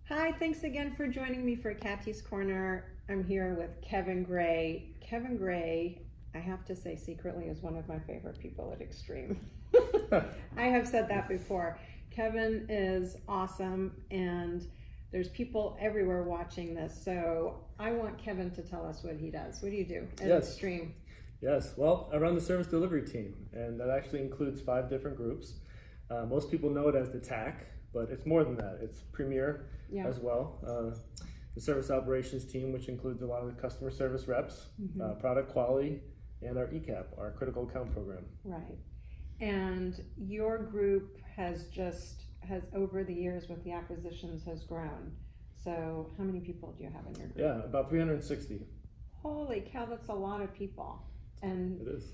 Hi, thanks again for joining me for Katy's Corner. I'm here with Kevin Gray. Kevin Gray, I have to say secretly, is one of my favorite people at Extreme. I have said that before. Kevin is awesome, and there's people everywhere watching this, so I want Kevin to tell us what he does. What do you do at Extreme? Yes, well, I run the service delivery team, and that actually includes 5 different groups. Most people know it as the TAC, but it's more than that. It's Premier as well. The service operations team, which includes a lot of the customer service reps, product quality, and our ECAP, our critical account program. Right. And your group has over the years with the acquisitions has grown. So how many people do you have in your group? Yeah, about 360. Holy cow, that's a lot of people. And it is.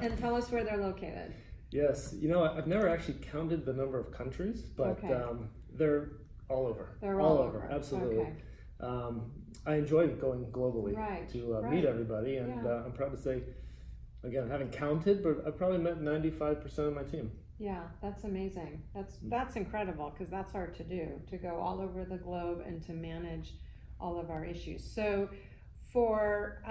And tell us where they're located. Yes, you know, I've never actually counted the number of countries, but they're all over. They're all over. Absolutely. Okay. I enjoy going globally to meet everybody, and I'm proud to say, again, I haven't counted, but I've probably met 95% of my team. Yeah, that's amazing. That's incredible, because that's hard to do, to go all over the globe and to manage all of our issues. So for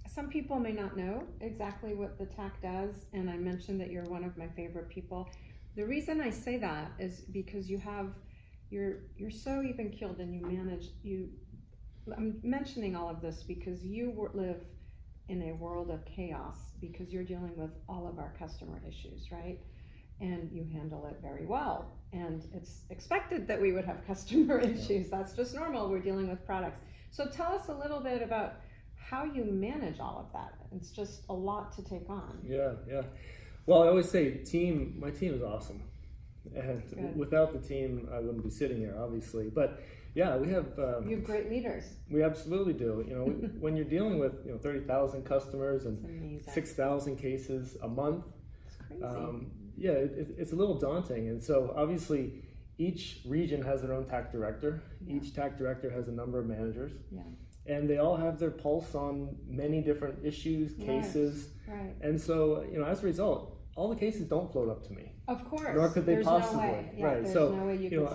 some people may not know exactly what the TAC does, and I mentioned that you're one of my favorite people. The reason I say that is because you're so even-keeled, and I'm mentioning all of this because you live in a world of chaos, because you're dealing with all of our customer issues, right? And you handle it very well. And it's expected that we would have customer issues. That's just normal. We're dealing with products. So tell us a little bit about how you manage all of that. It's just a lot to take on. Yeah. Well, I always say my team is awesome. And without the team, I wouldn't be sitting here, obviously. But yeah, we have... you have great leaders. We absolutely do. You know, when you're dealing with 30,000 customers and 6,000 cases a month, it's crazy. It's a little daunting. And so obviously each region has their own TAC director. Each TAC director has a number of managers. And they all have their pulse on many different issues, cases. Right. And so, as a result, all the cases don't float up to me. Of course. Nor could they possibly. No way. Right. There's so no way you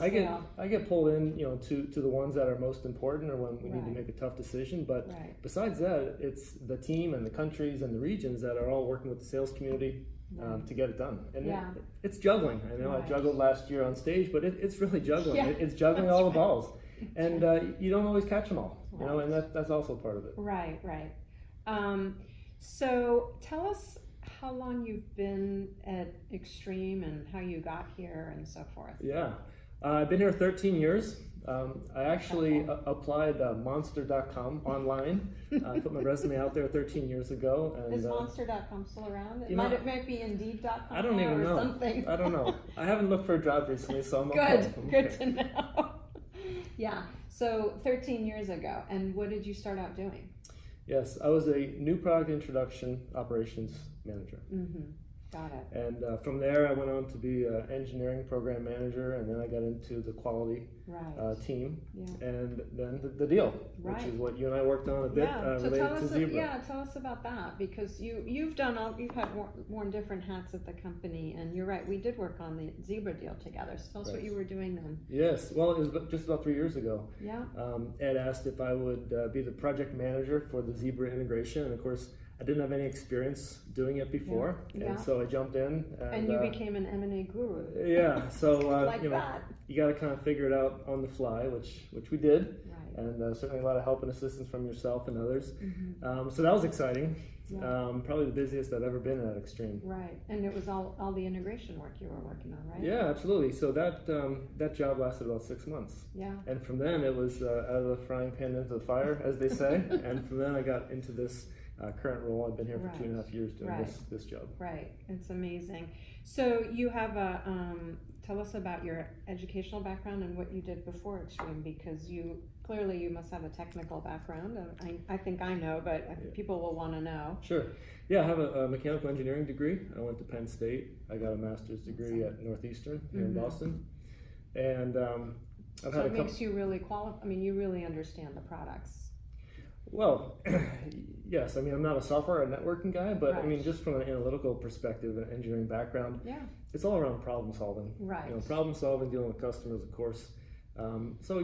I get pulled in, to the ones that are most important, or when we need to make a tough decision. But besides that, it's the team and the countries and the regions that are all working with the sales community to get it done. And it's juggling. I know I juggled last year on stage, but it's really juggling. It's juggling all the balls. And you don't always catch them all, and that's also part of it. Right. So tell us how long you've been at Extreme and how you got here and so forth. Yeah, I've been here 13 years. I actually applied monster.com online. I put my resume out there 13 years ago. And, is monster.com still around? It might be indeed.com. I don't even know. Something. I don't know. I haven't looked for a job recently, so I'm Good to know. Yeah, so 13 years ago. And what did you start out doing? Yes, I was a new product introduction operations manager. Got it. And from there, I went on to be an engineering program manager, and then I got into the quality team, and then the deal, which is what you and I worked on a bit related to Zebra. Tell us about that, because you've had worn different hats at the company, and you're right, we did work on the Zebra deal together. So tell us what you were doing then. Yes, well, it was just about 3 years ago. Yeah. Ed asked if I would be the project manager for the Zebra integration, and of course, I didn't have any experience doing it before, and so I jumped in. And you became an M&A guru. Yeah, so that. You got to kind of figure it out on the fly, which we did, and certainly a lot of help and assistance from yourself and others. So that was exciting. Probably the busiest I've ever been at Extreme. Right, and it was all the integration work you were working on, right? Yeah, absolutely. So that job lasted about 6 months. Yeah. And from then it was out of the frying pan into the fire, as they say. And from then I got into this current role. I've been here for 2.5 years doing this job. Right, it's amazing. So you have tell us about your educational background and what you did before Extreme, because you must have a technical background. I think I know, but people will want to know. Sure. Yeah, I have a mechanical engineering degree. I went to Penn State. I got a master's degree at Northeastern here in Boston. And I've had makes you really qualified. I mean, you really understand the products. Well, yes. I mean, I'm not a software or networking guy, but I mean, just from an analytical perspective, an engineering background, it's all around problem solving. Right. Problem solving, dealing with customers, of course. So,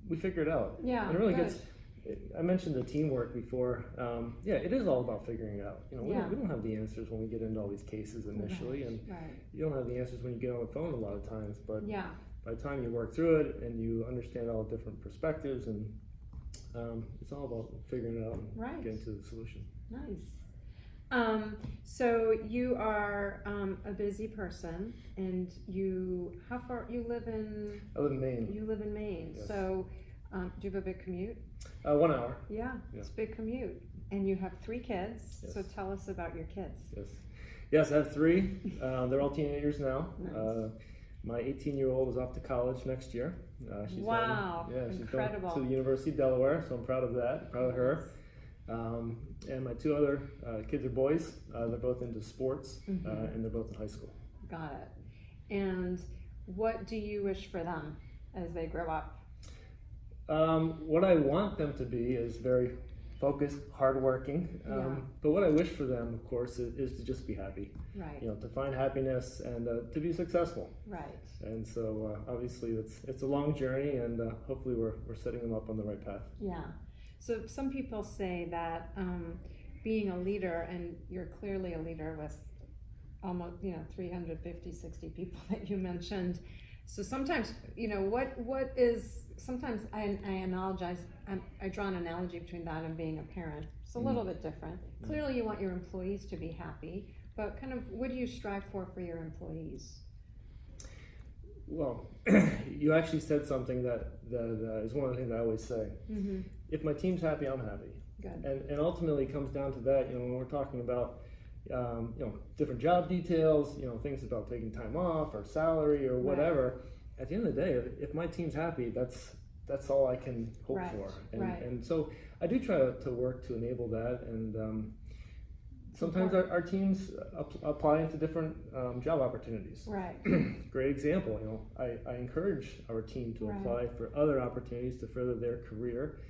we figure it out. Yeah, and it really good. I mentioned the teamwork before. It is all about figuring it out. We don't have the answers when we get into all these cases initially, and you don't have the answers when you get on the phone a lot of times. But by the time you work through it and you understand all the different perspectives, and it's all about figuring it out and getting to the solution. Nice. So you are a busy person, and how far you live in? I live in Maine. You live in Maine. Yes. So do you have a big commute? 1 hour. Yeah, it's a big commute. And you have 3 kids. Yes. So tell us about your kids. Yes, I have 3. They're all teenagers now. Nice. My 18-year-old is off to college next year. She's wow, she's incredible. going to the University of Delaware, so I'm proud of that, proud of her. And my 2 other kids are boys. They're both into sports, and they're both in high school. Got it. And what do you wish for them as they grow up? What I want them to be is very focused, hardworking. But what I wish for them, of course, is to just be happy. Right. To find happiness and to be successful. Right. And so obviously it's a long journey, and hopefully we're setting them up on the right path. Yeah. So some people say that being a leader, and you're clearly a leader with almost 350, 60 people that you mentioned. So sometimes sometimes I draw an analogy between that and being a parent. It's a little bit different. Clearly you want your employees to be happy, but kind of what do you strive for your employees? Well, you actually said something that is one of the things I always say. If my team's happy, I'm happy. Good. And ultimately it comes down to that, when we're talking about different job details, things about taking time off or salary or whatever. At the end of the day, if my team's happy, that's all I can hope for. And so I do try to work to enable that. And sometimes our teams apply into different job opportunities. Right. Great example. I encourage our team to apply for other opportunities to further their career.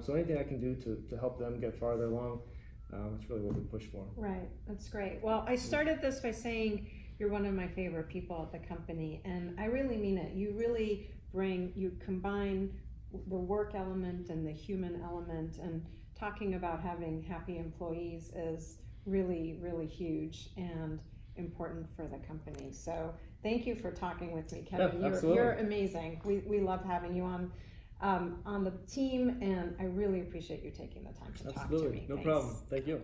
So anything I can do to help them get farther along. That's really what we push for. Right, that's great. Well, I started this by saying you're one of my favorite people at the company, and I really mean it. You combine the work element and the human element, and talking about having happy employees is really, really huge and important for the company. So thank you for talking with me, Kevin. You're amazing. We love having you on the team, and I really appreciate you taking the time to talk to me. No problem. Thank you.